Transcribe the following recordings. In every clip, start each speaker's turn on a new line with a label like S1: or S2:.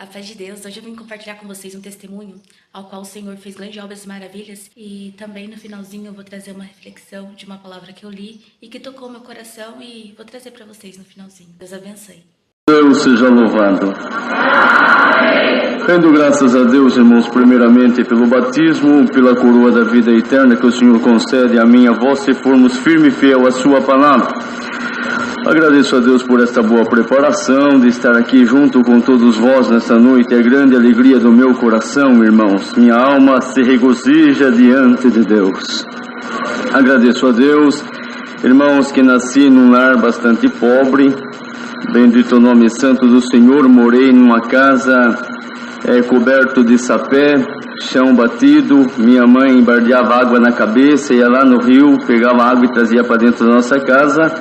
S1: A paz de Deus, hoje eu vim compartilhar com vocês um testemunho ao qual o Senhor fez grandes obras e maravilhas, e também no finalzinho eu vou trazer uma reflexão de uma palavra que eu li e que tocou meu coração e vou trazer para vocês no finalzinho. Deus abençoe.
S2: Deus seja louvado. Rendo graças a Deus, irmãos, primeiramente pelo batismo, pela coroa da vida eterna que o Senhor concede a mim e a vós, se formos firme e fiel à sua palavra. Agradeço a Deus por esta boa preparação de estar aqui junto com todos vós nesta noite. É grande alegria do meu coração, irmãos. Minha alma se regozija diante de Deus. Agradeço a Deus, irmãos, que nasci num lar bastante pobre. Bendito o nome santo do Senhor. Morei numa casa coberto de sapé, chão batido. Minha mãe embardeava água na cabeça, ia lá no rio, pegava água e trazia para dentro da nossa casa.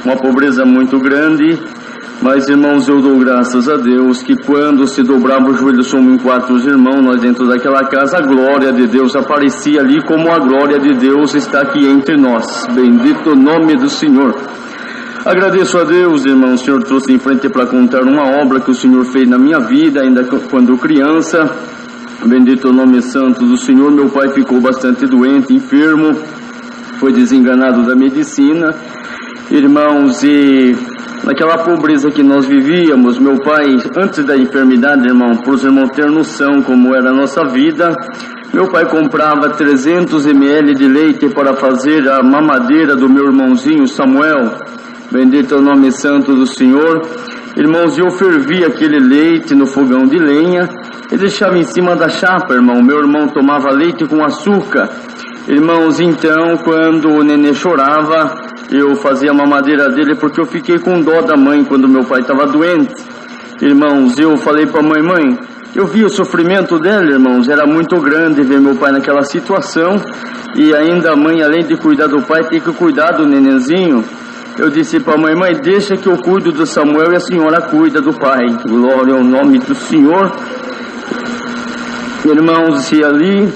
S2: Uma pobreza muito grande, mas, irmãos, eu dou graças a Deus que quando se dobrava o joelho, somos em 4 irmãos, nós dentro daquela casa, a glória de Deus aparecia ali, como a glória de Deus está aqui entre nós. Bendito o nome do Senhor. Agradeço a Deus, irmão, o Senhor trouxe em frente para contar uma obra que o Senhor fez na minha vida, ainda quando criança. Bendito o nome santo do Senhor. Meu pai ficou bastante doente, enfermo, foi desenganado da medicina. Irmãos, e naquela pobreza que nós vivíamos, meu pai, antes da enfermidade, irmão, para os irmãos terem noção como era a nossa vida, meu pai comprava 300 ml de leite para fazer a mamadeira do meu irmãozinho Samuel. Bendito é o nome santo do Senhor. Irmãos, eu fervia aquele leite no fogão de lenha e deixava em cima da chapa, irmão. Meu irmão tomava leite com açúcar. Irmãos, então, quando o nenê chorava, eu fazia a mamadeira dele porque eu fiquei com dó da mãe quando meu pai estava doente. Irmãos, eu falei para a mãe, eu vi o sofrimento dela, irmãos, era muito grande ver meu pai naquela situação. E ainda a mãe, além de cuidar do pai, tem que cuidar do nenenzinho. Eu disse para a mãe, deixa que eu cuido do Samuel e a senhora cuida do pai. Glória ao nome do Senhor. Irmãos, e ali,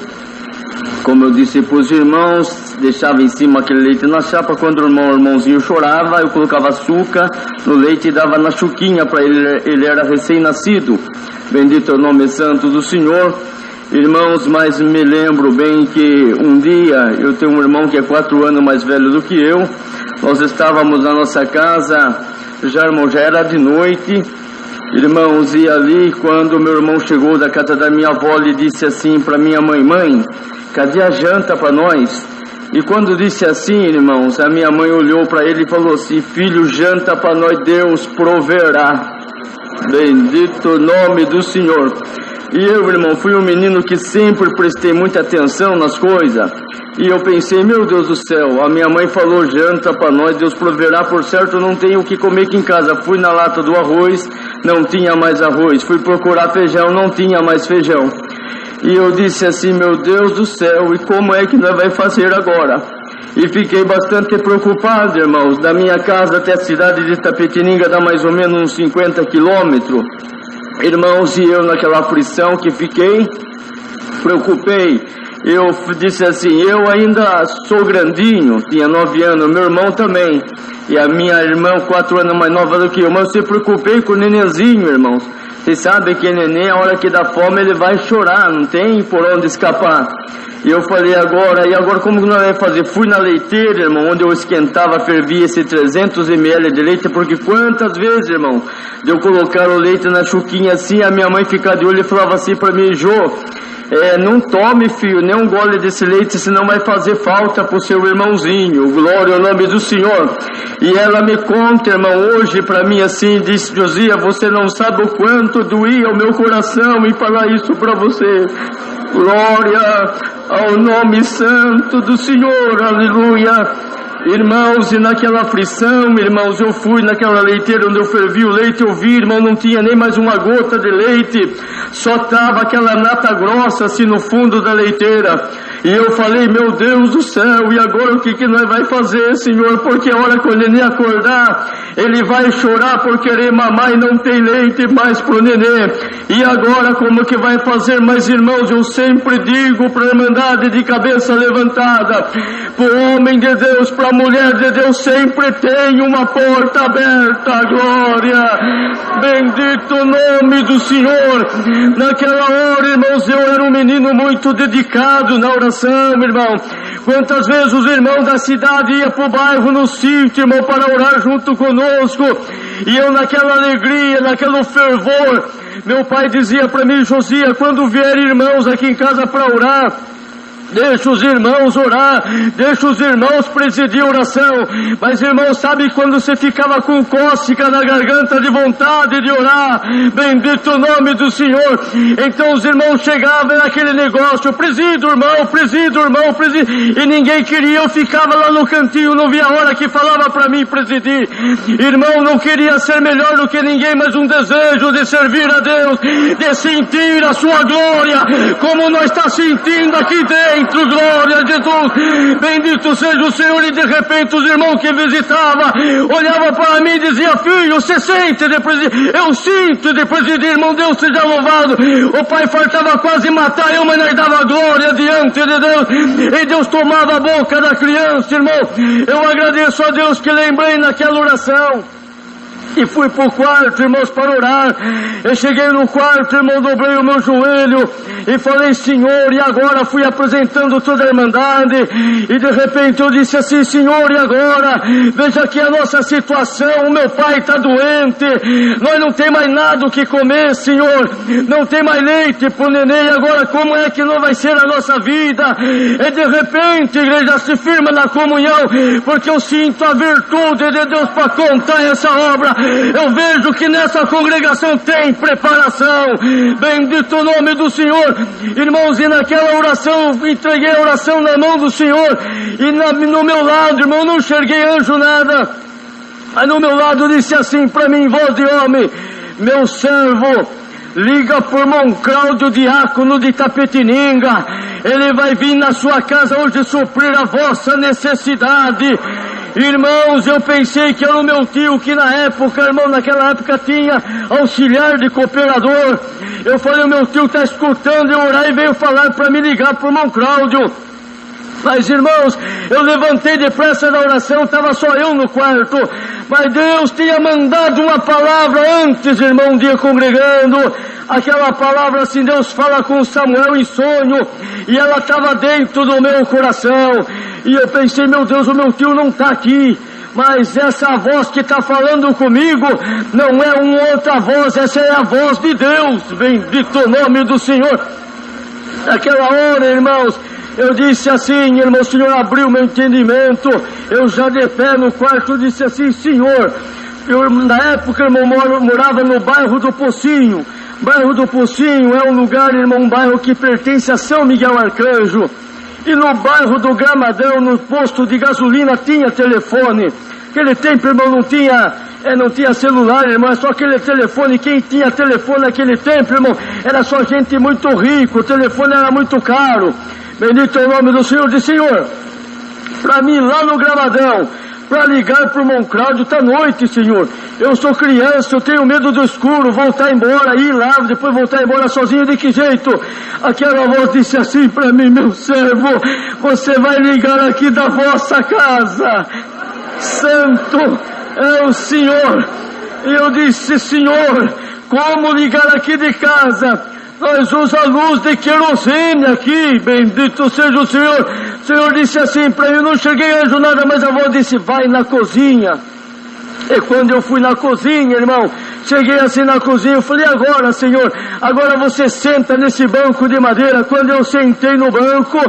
S2: como eu disse para os irmãos, deixava em cima aquele leite na chapa. Quando o irmãozinho chorava, eu colocava açúcar no leite e dava na chuquinha para ele. Ele era recém-nascido. Bendito é o nome santo do Senhor. Irmãos, mas me lembro bem que um dia, eu tenho um irmão que é 4 anos mais velho do que eu. Nós estávamos na nossa casa, já era de noite. Irmãos, e ali quando meu irmão chegou da casa da minha avó, ele disse assim para minha mãe, cadê a janta para nós? E quando disse assim, irmãos, a minha mãe olhou para ele e falou assim, filho, janta para nós, Deus proverá. Bendito o nome do Senhor. E eu, irmão, fui um menino que sempre prestei muita atenção nas coisas. E eu pensei, meu Deus do céu, a minha mãe falou janta para nós, Deus proverá, por certo eu não tenho o que comer aqui em casa. Fui na lata do arroz, não tinha mais arroz. Fui procurar feijão, não tinha mais feijão. E eu disse assim, meu Deus do céu, e como é que nós vamos fazer agora? E fiquei bastante preocupado, irmãos. Da minha casa até a cidade de Itapetininga dá mais ou menos uns 50 quilômetros. Irmãos, e eu naquela aflição que fiquei, preocupei. Eu disse assim, eu ainda sou grandinho, tinha 9 anos, meu irmão também. E a minha irmã, 4 anos mais nova do que eu, mas eu se preocupei com o nenenzinho, irmãos. Vocês sabem que neném, a hora que dá fome, ele vai chorar, não tem por onde escapar. E eu falei, agora como que nós vamos fazer? Fui na leiteira, irmão, onde eu esquentava, fervia esse 300 ml de leite, porque quantas vezes, irmão, de eu colocar o leite na chuquinha assim, a minha mãe ficava de olho e falava assim para mim, Jô, não tome, filho, nem um gole desse leite, senão vai fazer falta pro seu irmãozinho. Glória ao nome do Senhor. E ela me conta, irmão, hoje para mim assim, disse, Josia, você não sabe o quanto doía o meu coração em falar isso para você. Glória ao nome santo do Senhor, aleluia. Irmãos, e naquela aflição, irmãos, eu fui naquela leiteira onde eu fervi o leite, eu vi, irmão, não tinha nem mais uma gota de leite, só estava aquela nata grossa assim no fundo da leiteira. E eu falei, meu Deus do céu, e agora o que nós vai fazer, Senhor? Porque a hora que o neném acordar, ele vai chorar por querer mamar e não tem leite mais pro neném. E agora como que vai fazer? Mas, irmãos, eu sempre digo para a Irmandade de cabeça levantada, pro homem de Deus, para A mulher de Deus sempre tem uma porta aberta, glória. Bendito o nome do Senhor. Naquela hora, irmãos, eu era um menino muito dedicado na oração, irmão. Quantas vezes os irmãos da cidade iam para o bairro, no sítio, irmão, para orar junto conosco. E eu naquela alegria, naquele fervor, meu pai dizia para mim: Josias, quando vier irmãos aqui em casa para orar, deixa os irmãos orar, deixa os irmãos presidir a oração. Mas, irmão, sabe quando você ficava com cócega na garganta de vontade de orar? Bendito o nome do Senhor. Então os irmãos chegavam naquele negócio: presido, irmão, presido, irmão, presido. E ninguém queria, eu ficava lá no cantinho, não via a hora que falava para mim presidir. Irmão, não queria ser melhor do que ninguém, mas um desejo de servir a Deus, de sentir a sua glória, como nós está sentindo aqui dentro. Glória a Jesus, bendito seja o Senhor. E de repente os irmãos que visitavam olhavam para mim e diziam: filho, você sente de presidir? Eu sinto de presidir, irmão, Deus seja louvado. O pai faltava quase matar eu, mas nós dava glória diante de Deus, e Deus tomava a boca da criança, irmão. Eu agradeço a Deus que lembrei naquela oração. E fui pro quarto, irmãos, para orar. Eu cheguei no quarto, irmão, dobrei o meu joelho e falei: Senhor, e agora? Fui apresentando toda a irmandade. E de repente eu disse assim: Senhor, e agora? Veja aqui a nossa situação. O meu pai está doente, nós não tem mais nada o que comer, Senhor. Não tem mais leite pro neném. Agora como é que não vai ser a nossa vida? E de repente, igreja, se firma na comunhão, porque eu sinto a virtude de Deus para contar essa obra. Eu vejo que nessa congregação tem preparação. Bendito o nome do Senhor. Irmãos, e naquela oração, entreguei a oração na mão do Senhor. E no meu lado, irmão, não enxerguei anjo nada, mas no meu lado disse assim para mim, em voz de homem: meu servo, liga por irmão Cláudio, diácono de Itapetininga. Ele vai vir na sua casa hoje suprir a vossa necessidade. Irmãos, eu pensei que era o meu tio, que na época, irmão, naquela época tinha auxiliar de cooperador. Eu falei: o meu tio está escutando eu orar e veio falar para me ligar para o irmão Cláudio. Mas, irmãos, eu levantei depressa da oração, estava só eu no quarto, mas Deus tinha mandado uma palavra antes, irmão, um dia congregando. Aquela palavra, assim, Deus fala com Samuel em sonho, e ela estava dentro do meu coração. E eu pensei: meu Deus, o meu tio não está aqui, mas essa voz que está falando comigo não é uma outra voz, essa é a voz de Deus. Bendito o nome do Senhor. Naquela hora, irmãos, eu disse assim, irmão, o Senhor abriu meu entendimento. Eu já de pé no quarto disse assim: Senhor, eu na época, irmão, morava no bairro do Pocinho. Bairro do Pocinho é um lugar, irmão, um bairro que pertence a São Miguel Arcanjo. E no bairro do Gramadão, no posto de gasolina, tinha telefone. Aquele tempo, irmão, não tinha celular, irmão, é só aquele telefone. Quem tinha telefone naquele tempo, irmão, era só gente muito rica, o telefone era muito caro. Bendito é o nome do Senhor. Disse: Senhor, para mim lá no Gramadão, para ligar para o irmão Cláudio, está noite, Senhor. Eu sou criança, eu tenho medo do escuro, voltar embora, ir lá, depois voltar embora sozinho, de que jeito? Aquela voz disse assim para mim: meu servo, você vai ligar aqui da vossa casa. Santo é o Senhor. E eu disse: Senhor, como ligar aqui de casa? Nós usamos a luz de querosene aqui, bendito seja o Senhor. O Senhor disse assim para mim, não cheguei a anjo nada, mas a voz disse: vai na cozinha. E quando eu fui na cozinha, irmão, cheguei assim na cozinha, eu falei: agora, Senhor, agora você senta nesse banco de madeira. Quando eu sentei no banco,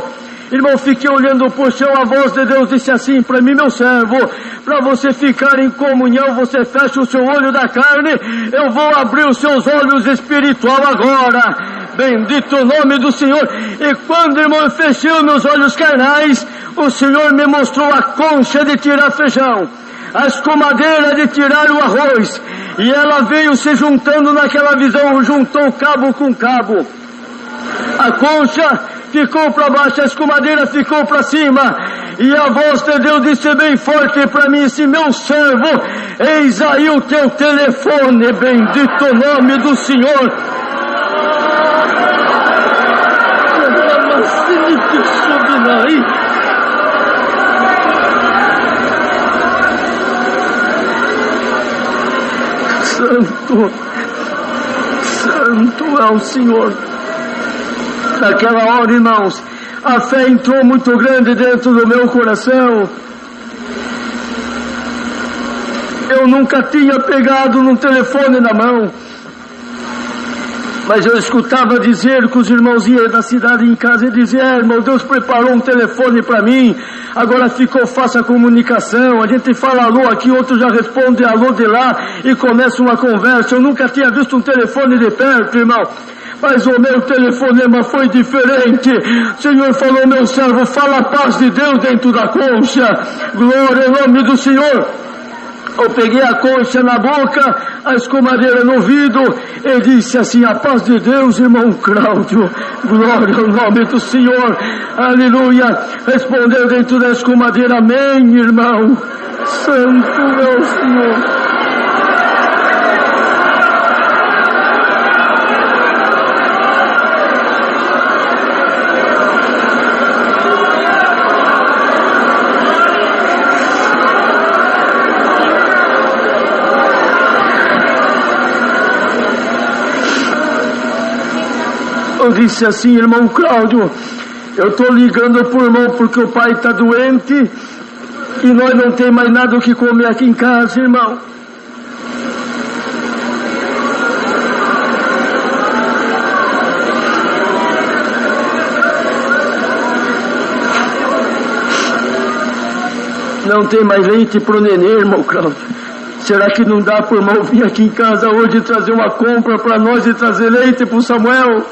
S2: irmão, fiquei olhando pro chão, a voz de Deus disse assim para mim: meu servo, para você ficar em comunhão, você fecha o seu olho da carne, eu vou abrir os seus olhos espiritual agora. Bendito o nome do Senhor. E quando, irmão, eu fechei os meus olhos carnais, o Senhor me mostrou a concha de tirar feijão, a escumadeira de tirar o arroz, e ela veio se juntando naquela visão, juntou cabo com cabo. A concha ficou para baixo, a escumadeira ficou para cima, e a voz de Deus disse bem forte para mim: esse meu servo, eis aí o teu telefone. Bendito o nome do Senhor. Santo, Santo é o Senhor. Naquela hora, irmãos, a fé entrou muito grande dentro do meu coração. Eu nunca tinha pegado num telefone na mão, mas eu escutava dizer que os irmãos iam da cidade em casa e diziam: irmão, Deus preparou um telefone para mim, agora ficou fácil a comunicação, a gente fala alô aqui, outro já responde alô de lá e começa uma conversa. Eu nunca tinha visto um telefone de perto, irmão, mas o meu telefonema foi diferente. O Senhor falou: meu servo, fala a paz de Deus dentro da concha. Glória ao nome do Senhor. Eu peguei a concha na boca, a escumadeira no ouvido, e disse assim: a paz de Deus, irmão Cláudio. Glória ao nome do Senhor. Aleluia. Respondeu dentro da escumadeira: amém, irmão. Santo é o Senhor. Eu disse assim: irmão Cláudio, eu estou ligando para o irmão porque o pai está doente e nós não temos mais nada o que comer aqui em casa, irmão. Não tem mais leite para o nenê, irmão Cláudio. Será que não dá para o irmão vir aqui em casa hoje e trazer uma compra para nós e trazer leite para o Samuel?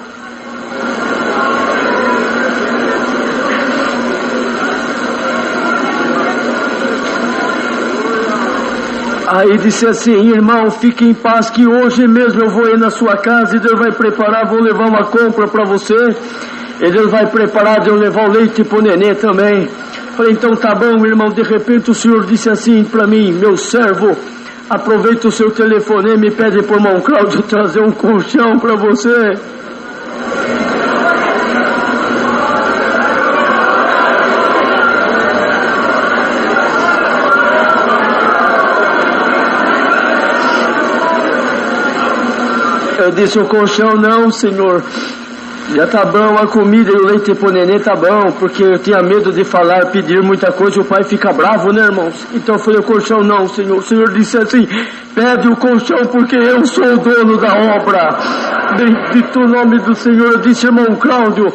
S2: Aí disse assim: irmão, fique em paz que hoje mesmo eu vou ir na sua casa e Deus vai preparar, vou levar uma compra para você. E Deus vai preparar de eu levar o leite pro nenê também. Falei: então tá bom, irmão. De repente o Senhor disse assim para mim: meu servo, aproveita o seu telefonema e pede pro irmão Cláudio trazer um colchão para você. Eu disse: o colchão não, Senhor, já tá bom, a comida e o leite pro nenê tá bom, porque eu tinha medo de falar, pedir muita coisa e o pai fica bravo, né, irmãos? Então eu falei: o colchão não, Senhor. O Senhor disse assim: pede o colchão porque eu sou o dono da obra. Bendito o nome do Senhor. Eu disse: irmão Cláudio,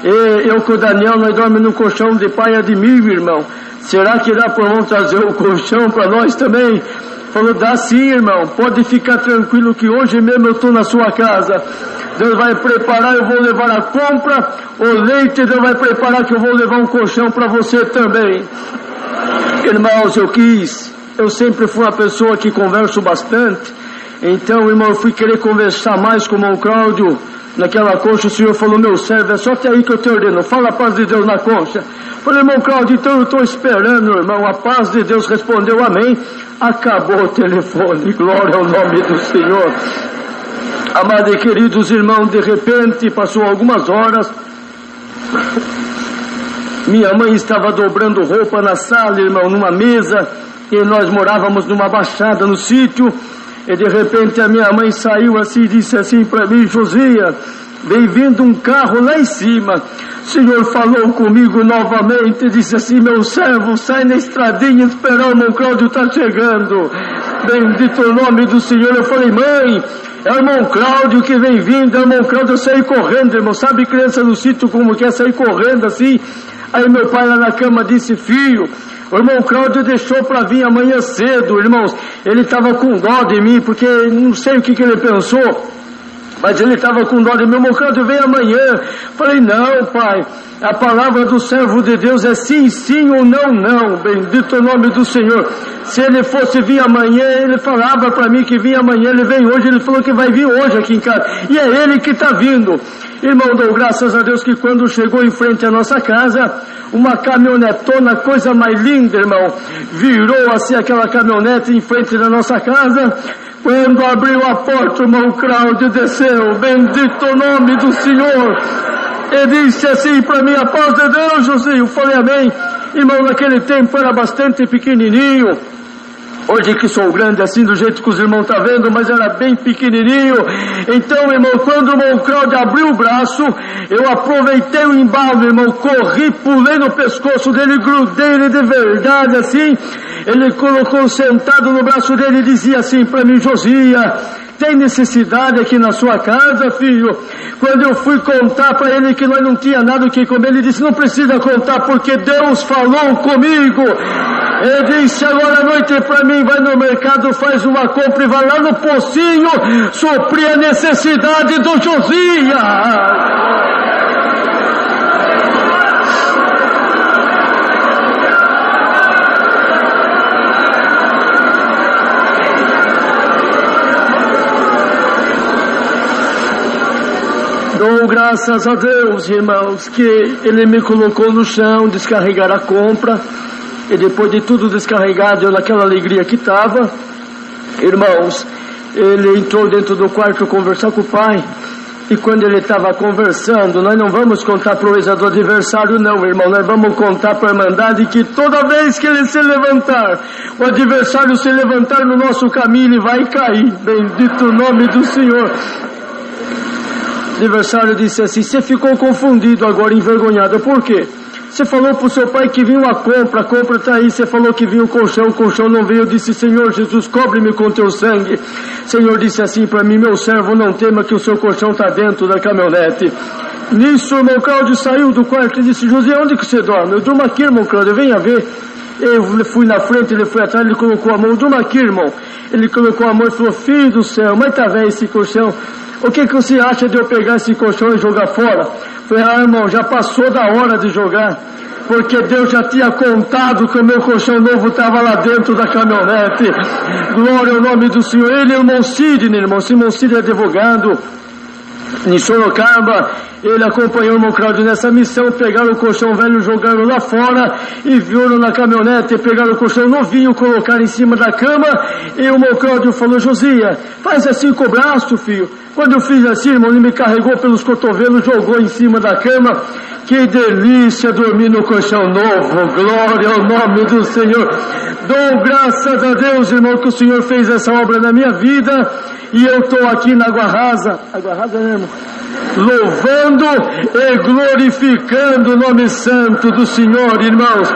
S2: eu com o Daniel, nós dormimos no colchão de pai Admir, irmão. Será que dá para o irmão trazer o colchão para nós também? Falou: dá sim, irmão, pode ficar tranquilo que hoje mesmo eu estou na sua casa. Deus vai preparar, eu vou levar a compra, o leite, Deus vai preparar que eu vou levar um colchão para você também. Irmãos, eu sempre fui uma pessoa que converso bastante. Então, irmão, eu fui querer conversar mais com o irmão Cláudio. Naquela concha, o Senhor falou: meu servo, é só até aí que eu te ordeno, fala a paz de Deus na concha. Falei: irmão Cláudio, então eu estou esperando, irmão, a paz de Deus. Respondeu: amém. Acabou o telefone. Glória ao nome do Senhor. Amados e queridos irmãos, de repente, passou algumas horas, minha mãe estava dobrando roupa na sala, irmão, numa mesa, e nós morávamos numa baixada no sítio, e de repente a minha mãe saiu assim e disse assim para mim: Josias, vem vindo um carro lá em cima. O Senhor falou comigo novamente, disse assim: meu servo, sai na estradinha esperar, o irmão Cláudio está chegando. Bendito o nome do Senhor. Eu falei: mãe, é o irmão Cláudio que vem vindo. É o irmão Cláudio. Eu saí correndo, irmão. Sabe criança no sítio como quer sair correndo assim? Aí meu pai lá na cama disse: filho, o irmão Cláudio deixou para vir amanhã cedo, irmãos. Ele estava com dó de mim, porque não sei o que ele pensou, mas ele estava com dó de mim. Irmão Cláudio, vem amanhã. Falei: não, pai, a palavra do servo de Deus é sim, sim ou não, não. Bendito o nome do Senhor. Se ele fosse vir amanhã, ele falava para mim que vinha amanhã. Ele vem hoje, ele falou que vai vir hoje aqui em casa, e é ele que está vindo. Irmão, dou graças a Deus que quando chegou em frente à nossa casa, uma caminhonetona, coisa mais linda, irmão, virou assim aquela caminhonete em frente da nossa casa. Quando abriu a porta, o irmão Cláudio desceu. Bendito o nome do Senhor. Ele disse assim para mim: a paz de Deus, José. Eu falei: amém. Irmão, naquele tempo era bastante pequenininho, Hoje que sou grande assim, do jeito que os irmãos estão vendo, mas era bem pequenininho. Então, irmão, quando o irmão Cláudio abriu o braço, eu aproveitei o embalo, irmão, corri, pulei no pescoço dele, grudei ele de verdade assim. Ele colocou sentado no braço dele e dizia assim para mim: Josia, tem necessidade aqui na sua casa, filho? Quando eu fui contar para ele que nós não tinha nada o que comer, ele disse: não precisa contar, porque Deus falou comigo. Ele disse: agora à noite para mim, vai no mercado, faz uma compra e vai lá no pocinho suprir a necessidade do Josias. Dou graças a Deus, irmãos, que Ele me colocou no chão, descarregar a compra, e depois de tudo descarregado, eu naquela alegria que estava, irmãos, ele entrou dentro do quarto conversar com o pai, e quando ele estava conversando, nós não vamos contar a proeza do adversário não, irmão, nós vamos contar para a Irmandade que toda vez que ele se levantar, o adversário se levantar no nosso caminho, ele vai cair, bendito o nome do Senhor. O adversário disse assim: você ficou confundido agora, envergonhado, por quê? Você falou para o seu pai que vinha a compra está aí, você falou que vinha o colchão não veio. Eu disse: Senhor Jesus, cobre-me com teu sangue. O Senhor disse assim para mim: meu servo, não tema que o seu colchão está dentro da caminhonete. Nisso o irmão Cláudio saiu do quarto e disse: José, onde que você dorme? Eu durmo aqui, irmão Cláudio, venha ver. Eu fui na frente, ele foi atrás, ele colocou a mão: eu durmo aqui, irmão. Ele colocou a mão e falou: filho do céu, mas tá velho esse colchão. O que você acha de eu pegar esse colchão e jogar fora? Falei: irmão, já passou da hora de jogar, porque Deus já tinha contado que o meu colchão novo estava lá dentro da caminhonete. Glória ao nome do Senhor. Ele é o irmão Sidney, irmão Simão Sidney, advogado em Sorocaba. Ele acompanhou o irmão Cláudio nessa missão. Pegaram o colchão velho, jogaram lá fora e viram na caminhonete. Pegaram o colchão novinho, colocaram em cima da cama. E o irmão Cláudio falou: Josia, faz assim com o braço, filho. Quando eu fiz assim, irmão, ele me carregou pelos cotovelos, jogou em cima da cama. Que delícia dormir no colchão novo. Glória ao nome do Senhor. Dou graças a Deus, irmão, que o Senhor fez essa obra na minha vida. E eu estou aqui na Água Rasa, né, irmão? Louvando e glorificando o nome santo do Senhor, irmãos.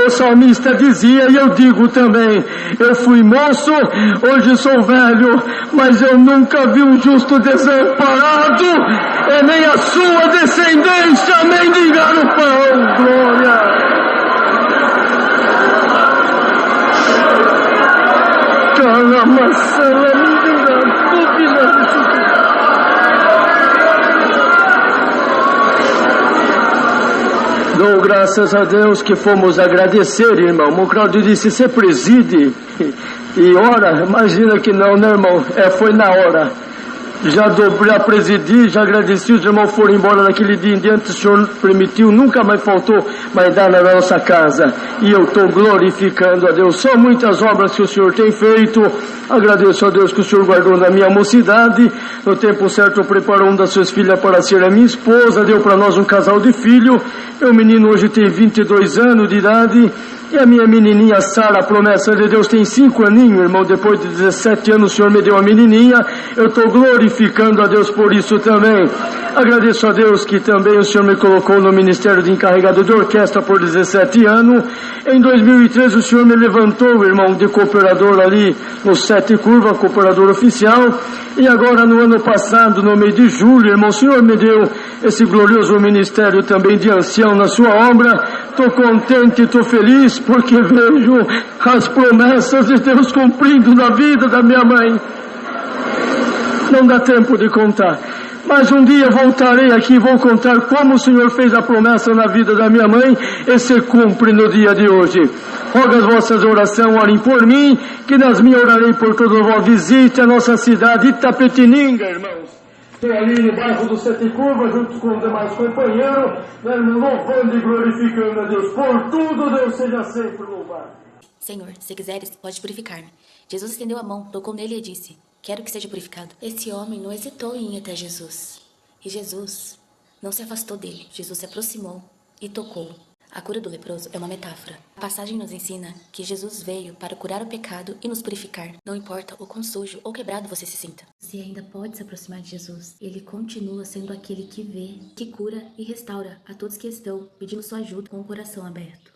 S2: O salmista dizia, e eu digo também: eu fui moço, hoje sou velho, mas eu nunca vi um justo desamparado, e nem a sua descendência mendigar o pão. Glória. Dou graças a Deus que fomos agradecer, irmão. O Cláudio disse: você preside e ora? Imagina que não, né, irmão? Foi na hora. Já presidi, já agradeci, os irmãos foram embora daquele dia em diante. O Senhor permitiu, nunca mais faltou mais dar na nossa casa. E eu estou glorificando a Deus. São muitas obras que o Senhor tem feito. Agradeço a Deus que o Senhor guardou na minha mocidade. No tempo certo preparou uma das suas filhas para ser a minha esposa. Deu para nós um casal de filho. Meu menino hoje tem 22 anos de idade. E a minha menininha Sara, a promessa de Deus, tem 5 aninhos, irmão. Depois de 17 anos o Senhor me deu a menininha. Eu estou glorificando a Deus por isso também. Agradeço a Deus que também o Senhor me colocou no ministério de encarregado de orquestra por 17 anos. Em 2013 o Senhor me levantou, irmão, de cooperador ali no 7 Curva, cooperador oficial. E agora no ano passado, no mês de julho, irmão, o Senhor me deu esse glorioso ministério também de ancião na sua obra. Estou contente, estou feliz, porque vejo as promessas de Deus cumprindo na vida da minha mãe. Não dá tempo de contar, mas um dia voltarei aqui e vou contar como o Senhor fez a promessa na vida da minha mãe e se cumpre no dia de hoje. Rogo as vossas orações, orem por mim, que nas minhas orarei por toda vós. Visite a nossa cidade Itapetininga, irmãos. Estou ali no bairro do 7 Curva, junto com os demais companheiros, louvando e glorificando a Deus. Por tudo, Deus seja sempre louvado.
S1: Senhor, se quiseres, pode purificar-me. Jesus estendeu a mão, tocou nele e disse: quero que seja purificado. Esse homem não hesitou em ir até Jesus. E Jesus não se afastou dele. Jesus se aproximou e tocou. A cura do leproso é uma metáfora. A passagem nos ensina que Jesus veio para curar o pecado e nos purificar. Não importa o quão sujo ou quebrado você se sinta. Você ainda pode se aproximar de Jesus. Ele continua sendo aquele que vê, que cura e restaura a todos que estão pedindo sua ajuda com o coração aberto.